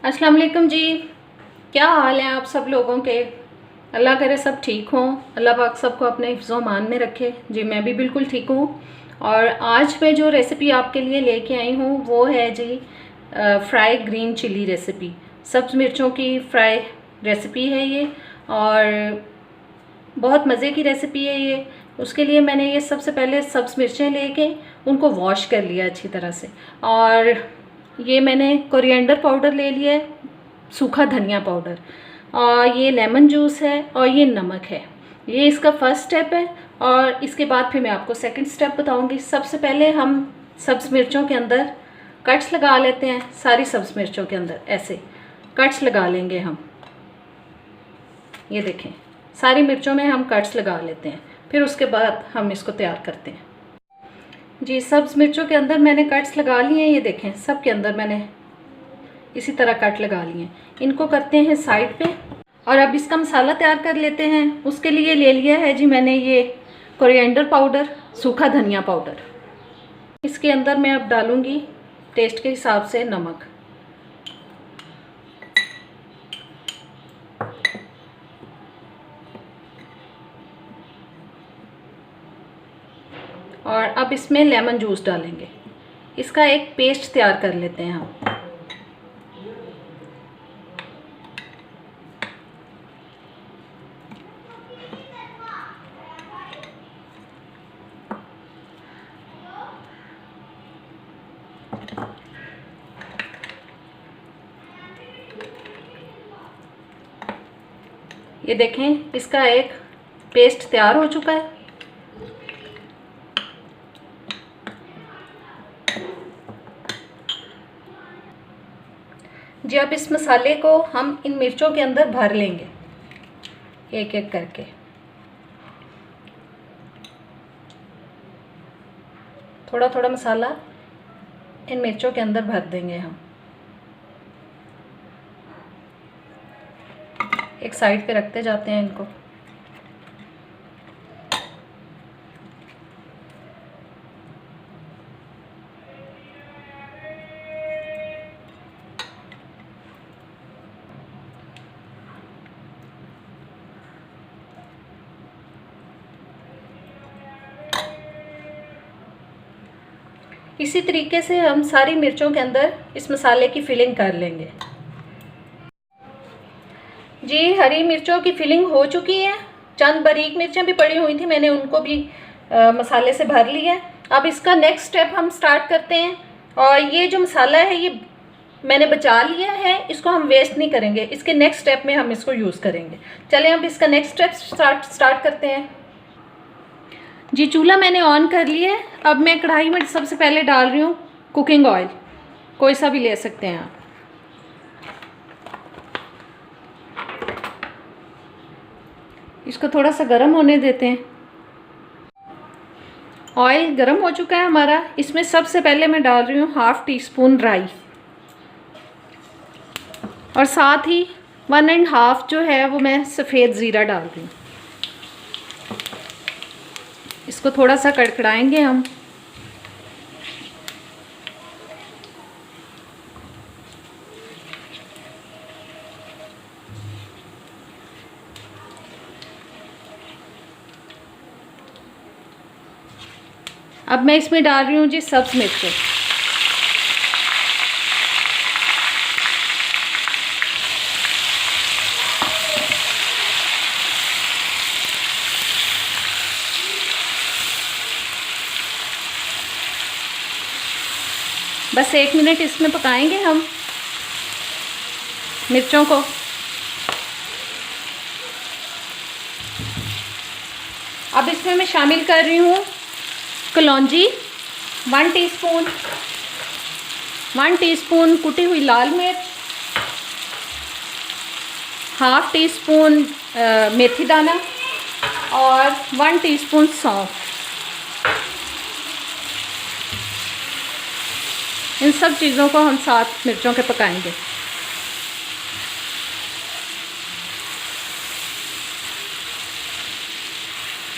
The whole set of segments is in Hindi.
अस्सलाम वालेकुम जी। क्या हाल है आप सब लोगों के। अल्लाह करे सब ठीक हों, अल्लाह पाक सबको अपने हिफ्ज़ो मान में रखे। जी मैं भी बिल्कुल ठीक हूँ। और आज मैं जो रेसिपी आपके लिए लेके आई हूँ वो है जी फ्राई ग्रीन चिली रेसिपी। सब्ज़ मिर्चों की फ्राई रेसिपी है ये और बहुत मज़े की रेसिपी है ये। उसके लिए मैंने ये सबसे पहले सब्ज़ मिर्चें लेके उनको वॉश कर लिया अच्छी तरह से। और ये मैंने कोरिएंडर पाउडर ले लिया है, सूखा धनिया पाउडर, और ये लेमन जूस है और ये नमक है। ये इसका फर्स्ट स्टेप है और इसके बाद फिर मैं आपको सेकंड स्टेप बताऊंगी। सबसे पहले हम सब्ज़ मिर्चों के अंदर कट्स लगा लेते हैं। सारी सब्ज़ मिर्चों के अंदर ऐसे कट्स लगा लेंगे हम। ये देखें, सारी मिर्चों में हम कट्स लगा लेते हैं, फिर उसके बाद हम इसको तैयार करते हैं। जी सब्ज़ मिर्चों के अंदर मैंने कट्स लगा लिए हैं। ये देखें, सब के अंदर मैंने इसी तरह कट लगा लिए हैं। इनको करते हैं साइड पे और अब इसका मसाला तैयार कर लेते हैं। उसके लिए ले लिया है जी मैंने ये कोरिएंडर पाउडर, सूखा धनिया पाउडर। इसके अंदर मैं अब डालूँगी टेस्ट के हिसाब से नमक। और अब इसमें लेमन जूस डालेंगे। इसका एक पेस्ट तैयार कर लेते हैं हम। ये देखें, इसका एक पेस्ट तैयार हो चुका है। जी अब इस मसाले को हम इन मिर्चों के अंदर भर लेंगे एक एक करके। थोड़ा थोड़ा मसाला इन मिर्चों के अंदर भर देंगे हम। एक साइड पे रखते जाते हैं इनको। इसी तरीके से हम सारी मिर्चों के अंदर इस मसाले की फिलिंग कर लेंगे। जी हरी मिर्चों की फिलिंग हो चुकी है। चंद बारीक मिर्चें भी पड़ी हुई थी, मैंने उनको भी मसाले से भर लिया है। अब इसका नेक्स्ट स्टेप हम स्टार्ट करते हैं। और ये जो मसाला है ये मैंने बचा लिया है, इसको हम वेस्ट नहीं करेंगे। इसके नेक्स्ट स्टेप में हम इसको यूज़ करेंगे। चलें अब इसका नेक्स्ट स्टेप स्टार्ट करते हैं। जी चूल्हा मैंने ऑन कर लिया है। अब मैं कढ़ाई में सबसे पहले डाल रही हूँ कुकिंग ऑयल। कोई सा भी ले सकते हैं आप। इसको थोड़ा सा गर्म होने देते हैं। ऑयल गर्म हो चुका है हमारा। इसमें सबसे पहले मैं डाल रही हूँ 1/2 टीस्पून राई और साथ ही 1.5 जो है वो मैं सफ़ेद ज़ीरा डाल रही हूँ। इसको थोड़ा सा कड़कड़ाएंगे हम। अब मैं इसमें डाल रही हूँ जी सब्ज़ मिर्चें। बस 1 मिनट इसमें पकाएंगे हम मिर्चों को। अब इसमें मैं शामिल कर रही हूँ कलौंजी 1 टीस्पून, 1 टीस्पून कुटी हुई लाल मिर्च, 1/2 टीस्पून मेथी दाना और 1 टीस्पून सौंफ। इन सब चीज़ों को हम साथ मिर्चों के पकाएंगे।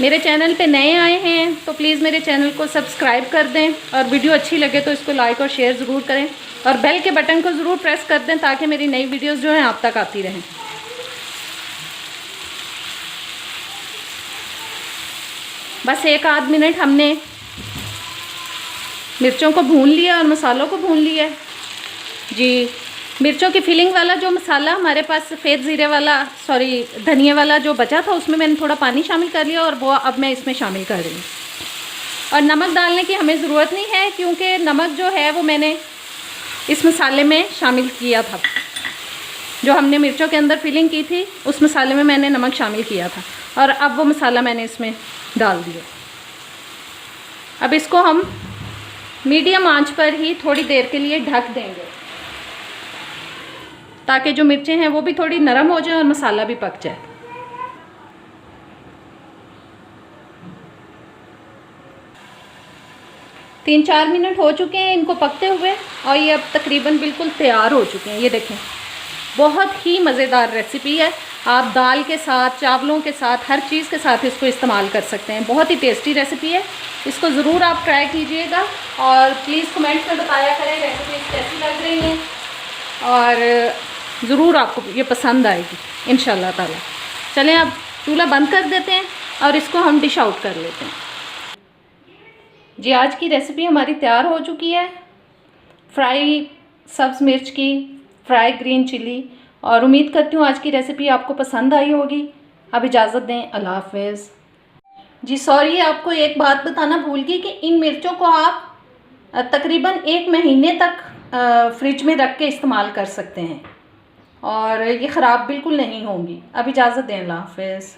मेरे चैनल पे नए आए हैं तो प्लीज़ मेरे चैनल को सब्सक्राइब कर दें और वीडियो अच्छी लगे तो इसको लाइक और शेयर ज़रूर करें और बेल के बटन को ज़रूर प्रेस कर दें ताकि मेरी नई वीडियोस जो हैं आप तक आती रहें। बस 1 आध मिनट हमने मिर्चों को भून लिया और मसालों को भून लिया जी। मिर्चों की फिलिंग वाला जो मसाला हमारे पास सफ़ेद ज़ीरे वाला धनिया वाला जो बचा था उसमें मैंने थोड़ा पानी शामिल कर लिया और वो अब मैं इसमें शामिल कर रही हूँ। और नमक डालने की हमें ज़रूरत नहीं है क्योंकि नमक जो है वो मैंने इस मसाले में शामिल किया था। जो हमने मिर्चों के अंदर फिलिंग की थी उस मसाले में मैंने नमक शामिल किया था और अब वो मसाला मैंने इसमें डाल दिया। अब इसको हम मीडियम आंच पर ही थोड़ी देर के लिए ढक देंगे ताकि जो मिर्चें हैं वो भी थोड़ी नरम हो जाए और मसाला भी पक जाए। तीन 4 मिनट हो चुके हैं इनको पकते हुए और ये अब तकरीबन बिल्कुल तैयार हो चुके हैं। ये देखें, बहुत ही मज़ेदार रेसिपी है। आप दाल के साथ, चावलों के साथ, हर चीज़ के साथ इसको इस्तेमाल कर सकते हैं। बहुत ही टेस्टी रेसिपी है, इसको ज़रूर आप ट्राई कीजिएगा और प्लीज़ कमेंट्स में बताया करें रेसिपी कैसी लग रही है और ज़रूर आपको ये पसंद आएगी इंशाल्लाह ताला। चलें अब चूल्हा बंद कर देते हैं और इसको हम डिश आउट कर लेते हैं जी। आज की रेसिपी हमारी तैयार हो चुकी है, फ्राई सब्ज़ मिर्च की फ्राई ग्रीन चिली। और उम्मीद करती हूँ आज की रेसिपी आपको पसंद आई होगी। अब इजाज़त दें, अल्लाह हाफ़िज़ जी। सॉरी, आपको एक बात बताना भूल गई कि इन मिर्चों को आप तकरीबन 1 महीने तक फ्रिज में रख के इस्तेमाल कर सकते हैं और ये ख़राब बिल्कुल नहीं होंगी। अब इजाज़त दें, अल्लाह हाफ़िज़।